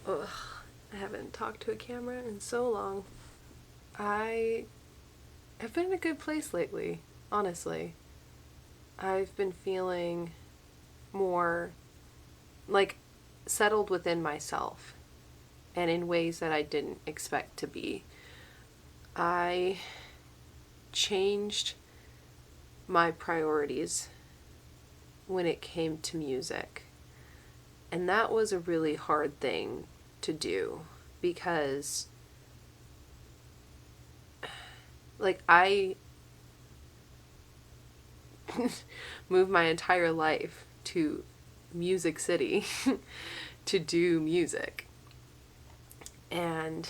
Ugh, I haven't talked to a camera in so long. I have been in a good place lately, honestly. I've been feeling more like settled within myself and in ways that I didn't expect to be. I changed my priorities when it came to music. And that was a really hard thing to do because I moved my entire life to Music City to do music. And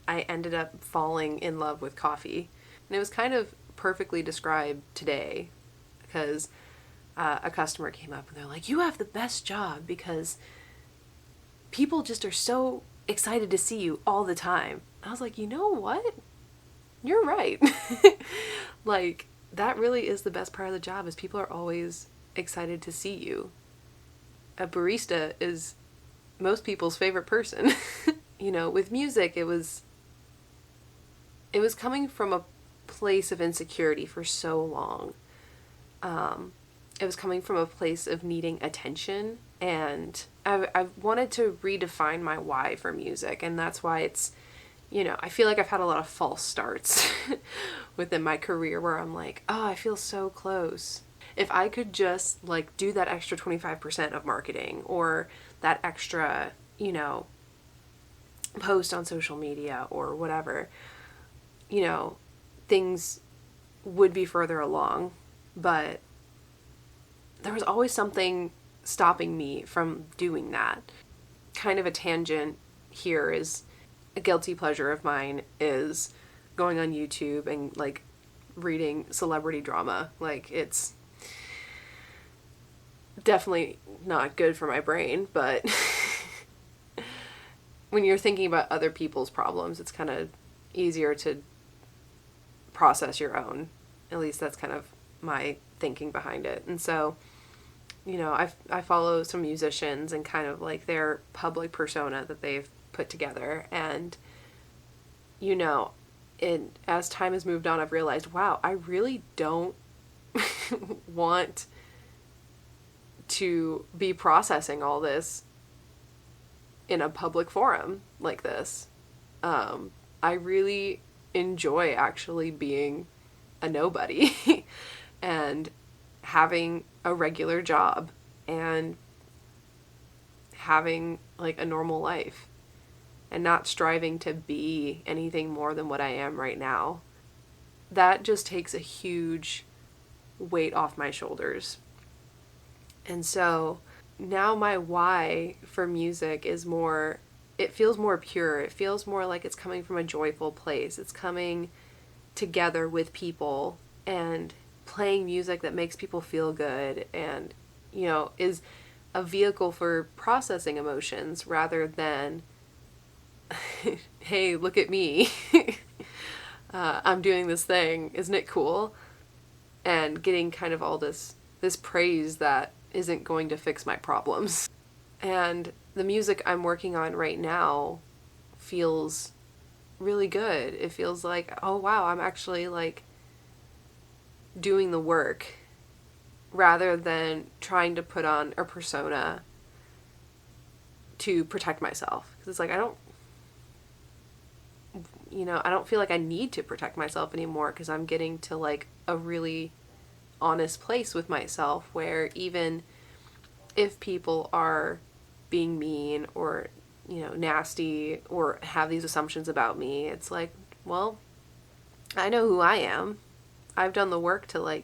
I ended up falling in love with coffee. And it was kind of perfectly described today because a customer came up and they're like, "You have the best job because people just are so excited to see you all the time." I was like, you know what? You're right. Like, that really is the best part of the job is people are always excited to see you. A barista is most people's favorite person. With music it was coming from a place of insecurity for so long. It was coming from a place of needing attention, and I've wanted to redefine my why for music, and that's why I feel like I've had a lot of false starts within my career where I'm like, oh, I feel so close. If I could just do that extra 25% of marketing or that extra, post on social media or whatever, things would be further along. But there was always something stopping me from doing that. Kind of a tangent here is a guilty pleasure of mine is going on YouTube and reading celebrity drama. It's definitely not good for my brain, but when you're thinking about other people's problems, it's kind of easier to process your own. At least that's kind of my thinking behind it. And so, I follow some musicians and kind of their public persona that they've put together. And, as time has moved on, I've realized, wow, I really don't want to be processing all this in a public forum like this. I really enjoy actually being a nobody and having a regular job and having a normal life and not striving to be anything more than what I am right now. That just takes a huge weight off my shoulders. And so now my why for music is it feels more pure. It feels more like it's coming from a joyful place. It's coming together with people and playing music that makes people feel good and, is a vehicle for processing emotions rather than, hey, look at me. I'm doing this thing. Isn't it cool? And getting kind of all this praise that isn't going to fix my problems. And the music I'm working on right now feels really good. It feels like, oh wow, I'm actually doing the work rather than trying to put on a persona to protect myself. Because it's I don't feel like I need to protect myself anymore because I'm getting to a really honest place with myself where even if people are being mean or nasty or have these assumptions about me, it's well, I know who I am. I've done the work to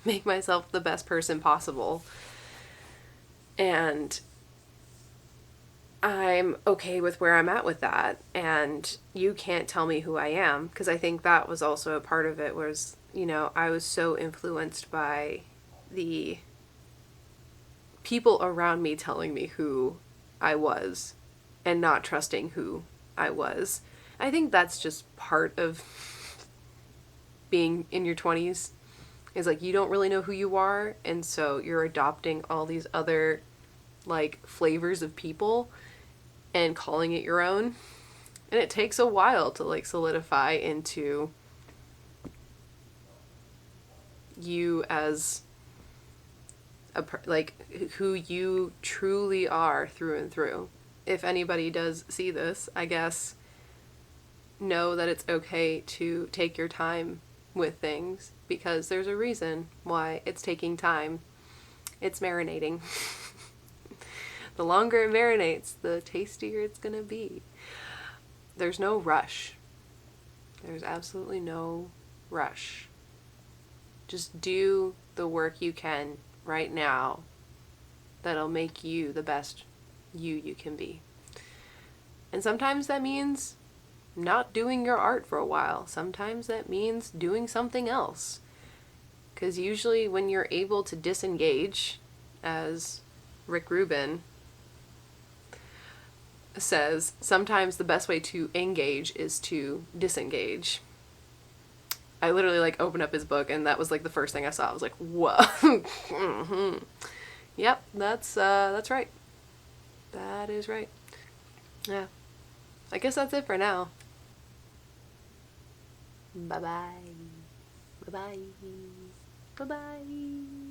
make myself the best person possible, and I'm okay with where I'm at with that, and you can't tell me who I am, because I think that was also a part of it was, I was so influenced by the people around me telling me who I was and not trusting who I was. I think that's just part of being in your 20s is you don't really know who you are, and so you're adopting all these other like flavors of people and calling it your own. And it takes a while to like solidify into you as like who you truly are through and through. If anybody does see this, I guess know that it's okay to take your time with things, because there's a reason why it's taking time. It's marinating. The longer it marinates, the tastier it's gonna be. There's no rush. There's absolutely no rush. Just do the work you can right now that'll make you the best you can be. And sometimes that means not doing your art for a while. Sometimes that means doing something else. Because usually when you're able to disengage, as Rick Rubin says, sometimes the best way to engage is to disengage. I literally like opened up his book and that was like the first thing I saw. I was like, whoa. Mm-hmm. Yep, that's right. That is right. Yeah. I guess that's it for now. Bye-bye. Bye-bye. Bye-bye.